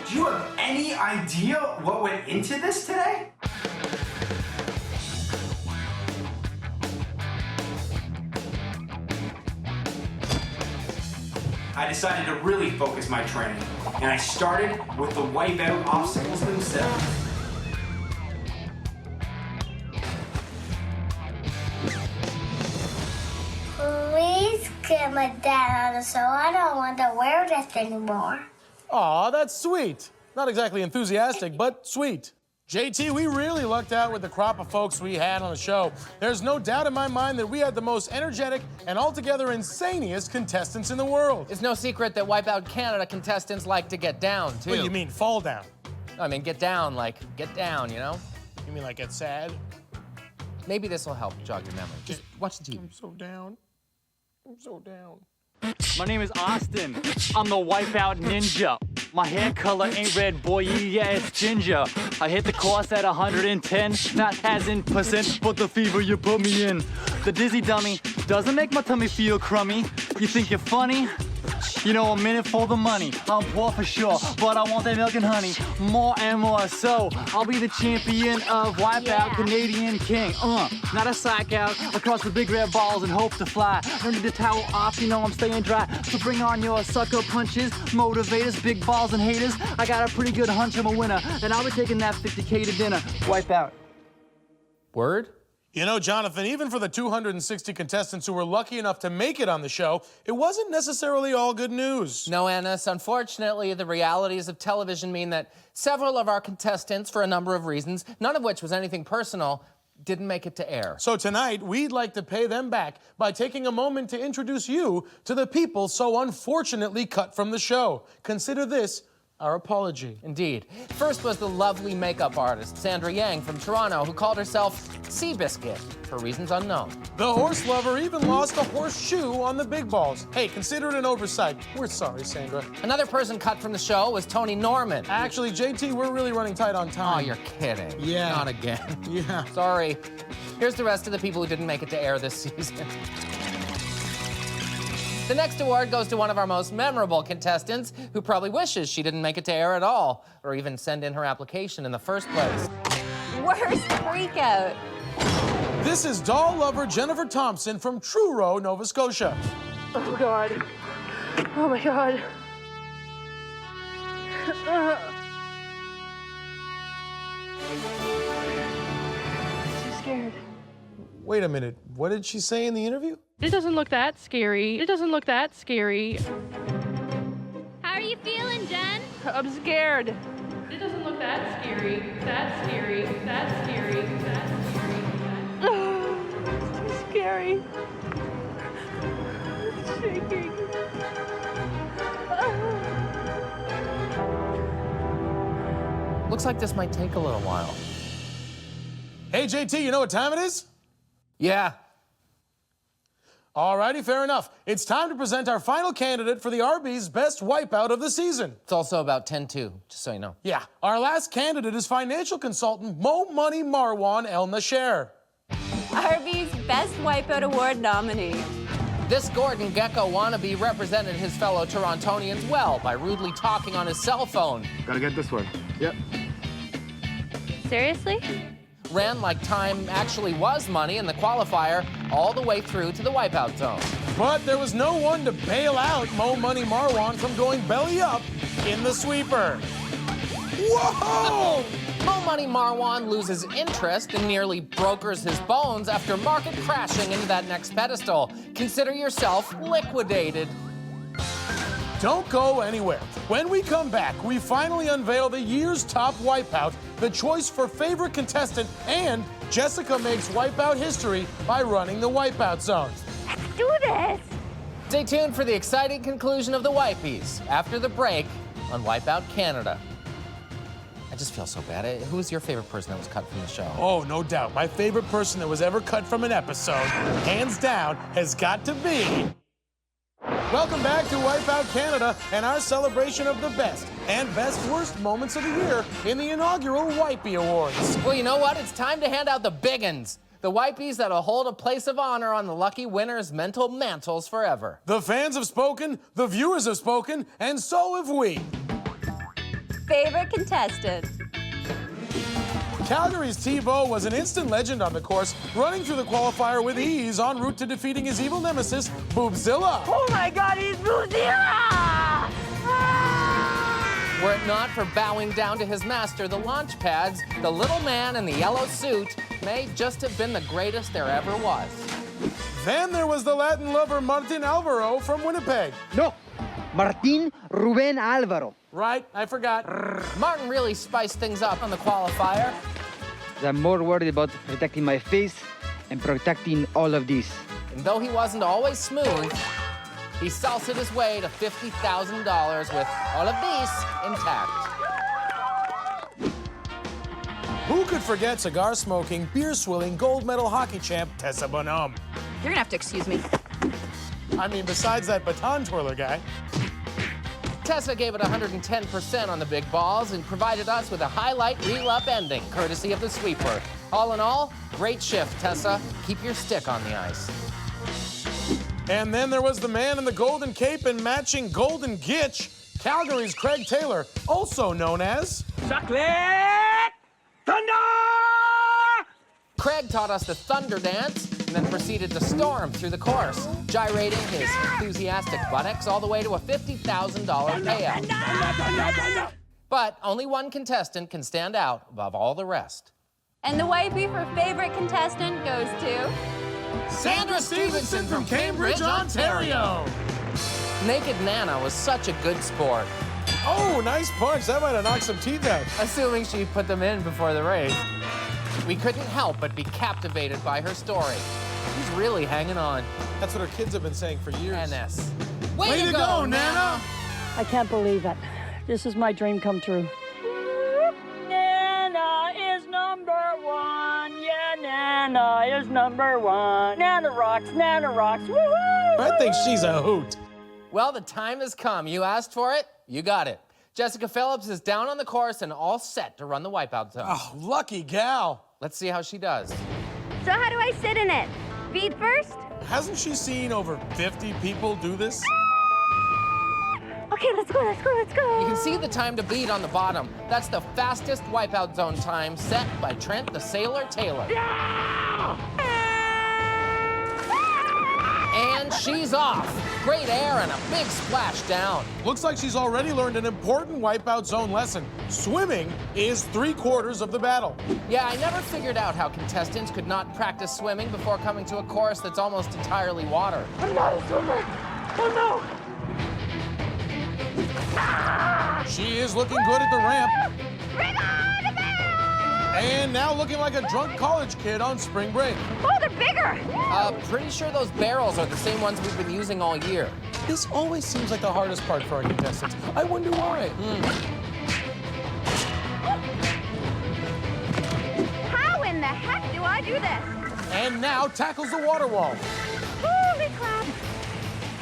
[SPEAKER 18] Do you have any idea what went into this today? I decided to really focus my training, and I started with the Wipeout obstacles themselves.
[SPEAKER 10] Please get my dad out of the show. I don't want to wear this anymore.
[SPEAKER 6] Aw, that's sweet. Not exactly enthusiastic, but sweet. JT, we really lucked out with the crop of folks we had on the show. There's no doubt in my mind that we had the most energetic and altogether insaniest contestants in the world.
[SPEAKER 1] It's no secret that Wipeout Canada contestants like to get down, too.
[SPEAKER 6] What, you mean fall down?
[SPEAKER 1] I mean, get down, like, get down, you know?
[SPEAKER 6] You mean like get sad?
[SPEAKER 1] Maybe this will help jog your memory. Just watch the TV.
[SPEAKER 6] I'm so down. I'm so down.
[SPEAKER 4] My name is Austin. I'm the Wipeout Ninja. My hair color ain't red, boy, yeah, it's ginger. I hit the course at 110, not as in percent, but the fever you put me in. The dizzy dummy doesn't make my tummy feel crummy. You think you're funny? You know, I'm in it for the money. I'm poor for sure, but I want that milk and honey. More and more, so I'll be the champion of Wipeout Canadian King. Not a psych out across the big red balls and hope to fly. Don't need to towel off, you know I'm staying dry. So bring on your sucker punches, motivators, big balls and haters. I got a pretty good hunch I'm a winner, and I'll be taking that 50K to dinner. Wipeout.
[SPEAKER 1] Word?
[SPEAKER 6] You know, Jonathan, even for the 260 contestants who were lucky enough to make it on the show, it wasn't necessarily all good news.
[SPEAKER 1] No, Ennis. Unfortunately, the realities of television mean that several of our contestants, for a number of reasons, none of which was anything personal, didn't make it to air.
[SPEAKER 6] So tonight, we'd like to pay them back by taking a moment to introduce you to the people so unfortunately cut from the show. Consider this our apology.
[SPEAKER 1] Indeed. First was the lovely makeup artist, Sandra Yang from Toronto, who called herself Seabiscuit, for reasons unknown.
[SPEAKER 6] The horse lover even lost a horseshoe on the big balls. Hey, consider it an oversight. We're sorry, Sandra.
[SPEAKER 1] Another person cut from the show was Tony Norman.
[SPEAKER 6] Actually, JT, we're really running tight on time.
[SPEAKER 1] Oh, you're kidding.
[SPEAKER 6] Yeah.
[SPEAKER 1] Not again.
[SPEAKER 6] Yeah.
[SPEAKER 1] Sorry. Here's the rest of the people who didn't make it to air this season. The next award goes to one of our most memorable contestants who probably wishes she didn't make it to air at all, or even send in her application in the first place.
[SPEAKER 9] Worst freakout.
[SPEAKER 6] This is doll lover Jennifer Thompson from Truro, Nova Scotia.
[SPEAKER 8] Oh, God. Oh, my God. I'm so scared.
[SPEAKER 6] Wait a minute, what did she say in the interview?
[SPEAKER 8] It doesn't look that scary. It doesn't look that scary.
[SPEAKER 9] How are you feeling, Jen?
[SPEAKER 8] I'm scared. It doesn't look that scary. That scary. That scary. That scary. It's too scary. It's shaking.
[SPEAKER 1] Looks like this might take a little while.
[SPEAKER 6] Hey, JT, you know what time it is?
[SPEAKER 1] Yeah.
[SPEAKER 6] Alrighty, fair enough. It's time to present our final candidate for the RB's best wipeout of the season.
[SPEAKER 1] It's also about 10-2, just so you know.
[SPEAKER 6] Yeah, our last candidate is financial consultant Mo Money Marwan El Nasher.
[SPEAKER 9] RB's Best Wipeout Award nominee.
[SPEAKER 1] This Gordon Gecko wannabe represented his fellow Torontonians well by rudely talking on his cell phone.
[SPEAKER 7] Gotta get this one. Yep.
[SPEAKER 9] Seriously?
[SPEAKER 1] Ran like time actually was money in the qualifier all the way through to the wipeout zone.
[SPEAKER 6] But there was no one to bail out Mo Money Marwan from going belly up in the sweeper. Whoa!
[SPEAKER 1] Mo Money Marwan loses interest and nearly brokers his bones after market crashing into that next pedestal. Consider yourself liquidated.
[SPEAKER 6] Don't go anywhere. When we come back, we finally unveil the year's top Wipeout, the choice for favorite contestant, and Jessica makes Wipeout history by running the Wipeout zone.
[SPEAKER 9] Let's do this.
[SPEAKER 1] Stay tuned for the exciting conclusion of the Wipies after the break on Wipeout Canada. I just feel so bad. Who was your favorite person that was cut from the show?
[SPEAKER 6] Oh, no doubt. My favorite person that was ever cut from an episode, hands down, has got to be... Welcome back to Wipeout Canada and our celebration of the best and best worst moments of the year in the inaugural Wipey Awards.
[SPEAKER 1] Well, you know what? It's time to hand out the big uns. The Wipies that'll hold a place of honor on the lucky winner's mental mantles forever.
[SPEAKER 6] The fans have spoken, the viewers have spoken, and so have we.
[SPEAKER 19] Favorite contestant.
[SPEAKER 6] Calgary's Tebow was an instant legend on the course, running through the qualifier with ease en route to defeating his evil nemesis, Boobzilla.
[SPEAKER 19] Oh my God, he's Boobzilla!
[SPEAKER 1] Were it not for bowing down to his master, the launch pads, the little man in the yellow suit may just have been the greatest there ever was.
[SPEAKER 6] Then there was the Latin lover Martin Alvaro from Winnipeg.
[SPEAKER 20] No, Martin Ruben Alvaro.
[SPEAKER 6] Right, I forgot.
[SPEAKER 1] Martin really spiced things up on the qualifier.
[SPEAKER 20] I'm more worried about protecting my face and protecting all of this.
[SPEAKER 1] And though he wasn't always smooth, he salsaed his way to $50,000 with all of these intact.
[SPEAKER 6] Who could forget cigar-smoking, beer-swilling, gold medal hockey champ Tessa Bonhomme?
[SPEAKER 19] You're gonna have to excuse me.
[SPEAKER 6] I mean, besides that baton twirler guy.
[SPEAKER 1] Tessa gave it 110% on the big balls and provided us with a highlight reel-up ending, courtesy of the sweeper. All in all, great shift, Tessa. Keep your stick on the ice.
[SPEAKER 6] And then there was the man in the golden cape and matching golden gitch, Calgary's Craig Taylor, also known as...
[SPEAKER 5] Chocolate Thunder!
[SPEAKER 1] Craig taught us the thunder dance and then proceeded to storm through the course, gyrating his enthusiastic buttocks all the way to a $50,000 payout. But only one contestant can stand out above all the rest.
[SPEAKER 19] And the wipey for favorite contestant goes to...
[SPEAKER 6] Sandra Stevenson from Cambridge, Ontario.
[SPEAKER 1] Naked Nana was such a good sport.
[SPEAKER 6] Oh, nice punch. That might have knocked some teeth out.
[SPEAKER 1] Assuming she put them in before the race. We couldn't help but be captivated by her story. She's really hanging on.
[SPEAKER 6] That's what her kids have been saying for years.
[SPEAKER 1] NS.
[SPEAKER 6] Way to go, Nana!
[SPEAKER 21] I can't believe it. This is my dream come true.
[SPEAKER 5] Nana is number one. Yeah, Nana is number one. Nana rocks, woohoo!
[SPEAKER 6] I think she's a hoot.
[SPEAKER 1] Well, the time has come. You asked for it, you got it. Jessica Phillips is down on the course and all set to run the Wipeout zone.
[SPEAKER 6] Oh, lucky gal.
[SPEAKER 1] Let's see how she does.
[SPEAKER 9] So how do I sit in it? Feet first?
[SPEAKER 6] Hasn't she seen over 50 people do this?
[SPEAKER 9] Okay, let's go.
[SPEAKER 1] You can see the time to beat on the bottom. That's the fastest Wipeout zone time set by Trent the Sailor Taylor.
[SPEAKER 5] Yeah!
[SPEAKER 1] And she's off. Great air and a big splash down.
[SPEAKER 6] Looks like she's already learned an important Wipeout zone lesson. Swimming is 3/4 of the battle.
[SPEAKER 1] Yeah, I never figured out how contestants could not practice swimming before coming to a course that's almost entirely water.
[SPEAKER 5] I'm not a swimmer. Oh no!
[SPEAKER 6] She is looking good at the ramp. And now looking like a drunk college kid on spring break.
[SPEAKER 9] Oh, they're bigger!
[SPEAKER 1] Pretty sure those barrels are the same ones we've been using all year.
[SPEAKER 6] This always seems like the hardest part for our contestants. I wonder why.
[SPEAKER 9] How in the heck do I do this?
[SPEAKER 6] And now tackles the water wall.
[SPEAKER 9] Holy crap!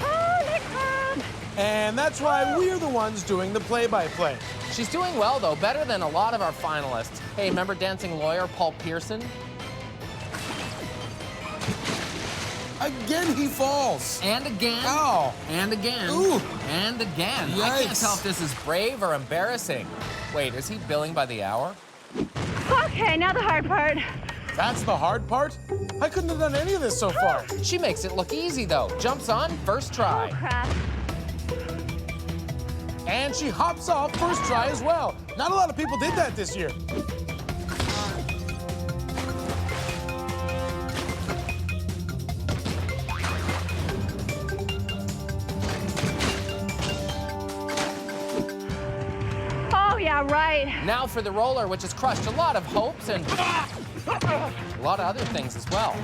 [SPEAKER 9] Holy crap!
[SPEAKER 6] And that's why we're the ones doing the play-by-play.
[SPEAKER 1] She's doing well, though, better than a lot of our finalists. Hey, remember dancing lawyer Paul Pearson?
[SPEAKER 6] Again, he falls.
[SPEAKER 1] And again.
[SPEAKER 6] Oh.
[SPEAKER 1] And again.
[SPEAKER 6] Ooh.
[SPEAKER 1] And again.
[SPEAKER 6] Yikes.
[SPEAKER 1] I can't tell if this is brave or embarrassing. Wait, is he billing by the hour?
[SPEAKER 9] Okay, now the hard part.
[SPEAKER 6] That's the hard part? I couldn't have done any of this so far.
[SPEAKER 1] She makes it look easy, though. Jumps on, first try.
[SPEAKER 9] Oh, crap.
[SPEAKER 6] And she hops off first try as well. Not a lot of people did that this year.
[SPEAKER 9] yeah, right.
[SPEAKER 1] Now for the roller, which has crushed a lot of hopes and a lot of other things as well.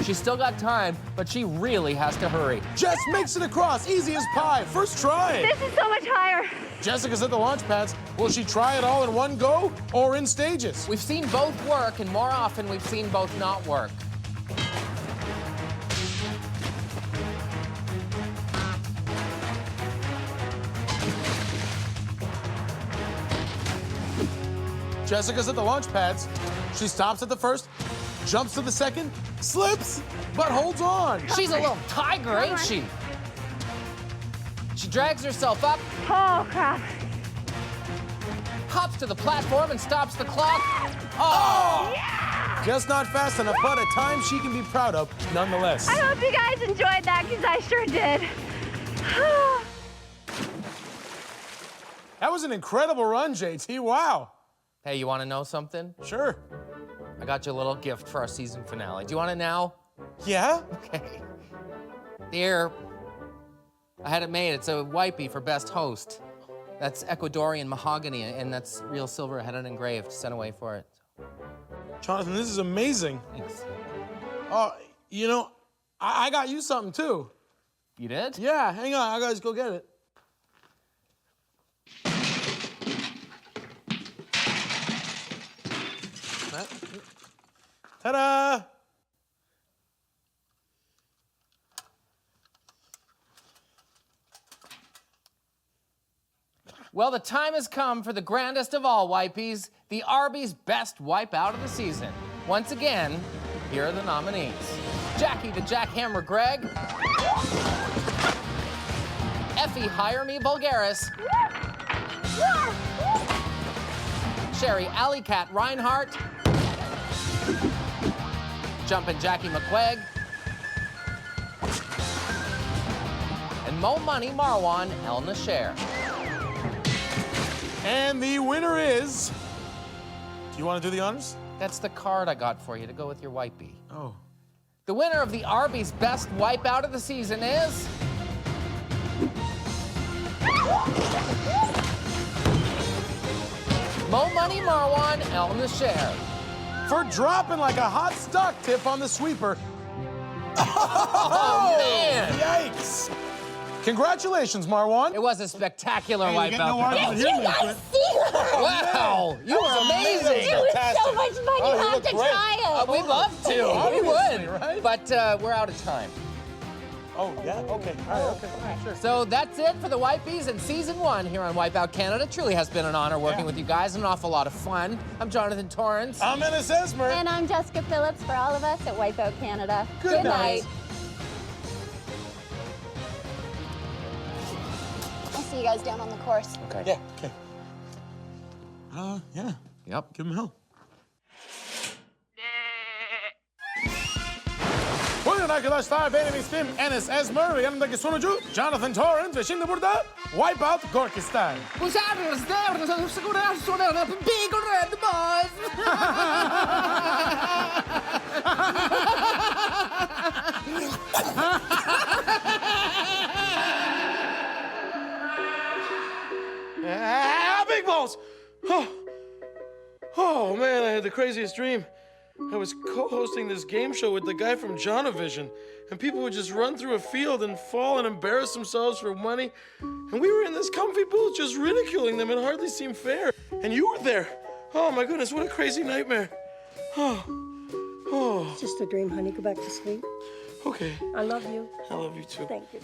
[SPEAKER 1] She's still got time, but she really has to hurry.
[SPEAKER 6] Jess makes it across, easy as pie. First try.
[SPEAKER 9] This is so much higher.
[SPEAKER 6] Jessica's at the launch pads. Will she try it all in one go or in stages?
[SPEAKER 1] We've seen both work, and more often we've seen both not work.
[SPEAKER 6] Jessica's at the launch pads. She stops at the first, jumps to the second, slips, but holds on.
[SPEAKER 1] She's a little tiger, ain't she? She drags herself up.
[SPEAKER 9] Oh, crap.
[SPEAKER 1] Hops to the platform and stops the clock. Oh!
[SPEAKER 6] Yeah! Just not fast enough, but a time she can be proud of nonetheless.
[SPEAKER 9] I hope you guys enjoyed that, because I sure did.
[SPEAKER 6] That was an incredible run, JT. Wow.
[SPEAKER 1] Hey, you want to know something?
[SPEAKER 6] Sure.
[SPEAKER 1] I got you a little gift for our season finale. Do you want it now?
[SPEAKER 6] Yeah?
[SPEAKER 1] Okay. Here, I had it made. It's a wipy for best host. That's Ecuadorian mahogany, and that's real silver headed engraved. Sent away for it.
[SPEAKER 6] Jonathan, this is amazing.
[SPEAKER 1] Thanks.
[SPEAKER 6] Oh, you know, I got you something too.
[SPEAKER 1] You did?
[SPEAKER 6] Yeah, hang on, I gotta just go get it. Ta-da!
[SPEAKER 1] Well, the time has come for the grandest of all wipies, the Arby's Best Wipeout of the season. Once again, here are the nominees. Jackie the Jackhammer Greg. Effie Hire Me Vulgaris. Sherry Alley Cat Reinhardt. Jumpin' Jackie McQuaig. And Mo Money Marwan El Nasher.
[SPEAKER 6] And the winner is... Do you want to do the honors?
[SPEAKER 1] That's the card I got for you to go with your wipey.
[SPEAKER 6] Oh.
[SPEAKER 1] The winner of the Arby's Best Wipeout of the season is... Mo Money Marwan El Nasher.
[SPEAKER 6] For dropping like a hot stock tip on the sweeper.
[SPEAKER 1] Oh, man!
[SPEAKER 6] Yikes! Congratulations, Marwan.
[SPEAKER 1] It was a spectacular wipeout.
[SPEAKER 6] No,
[SPEAKER 19] Did you guys see that?
[SPEAKER 1] Wow, you were amazing.
[SPEAKER 19] It was so much fun. You have to try it.
[SPEAKER 1] We'd love to. We
[SPEAKER 6] Obviously,
[SPEAKER 1] would.
[SPEAKER 6] right?
[SPEAKER 1] But we're out of time.
[SPEAKER 6] Oh, yeah? Okay. All right, okay. Sure.
[SPEAKER 1] So that's it for the Wipies in Season 1 here on Wipeout Canada. Truly has been an honor working with you guys. An awful lot of fun. I'm Jonathan Torrance.
[SPEAKER 6] I'm Ennis Esmer.
[SPEAKER 19] And I'm Jessica Phillips for all of us at Wipeout Canada.
[SPEAKER 6] Good night.
[SPEAKER 19] I'll see you guys down on the course.
[SPEAKER 1] Okay.
[SPEAKER 6] Yeah, okay. Yeah.
[SPEAKER 1] Yep.
[SPEAKER 6] Give him hell. Bugün arkadaşlar benim ismim Ennis Esmer ve yanımdaki sunucu Jonathan Torrance ve şimdi burada Wipeout Gorkistan.
[SPEAKER 1] Big red boys.
[SPEAKER 6] Big balls! Oh man, I had the craziest dream. I was co-hosting this game show with the guy from Jonavision, and people would just run through a field and fall and embarrass themselves for money. And we were in this comfy booth just ridiculing them. It hardly seemed fair. And you were there. Oh my goodness, what a crazy nightmare. Oh.
[SPEAKER 21] It's just a dream, honey. Go back to sleep.
[SPEAKER 6] Okay.
[SPEAKER 21] I love you.
[SPEAKER 6] I love you too.
[SPEAKER 21] Thank you.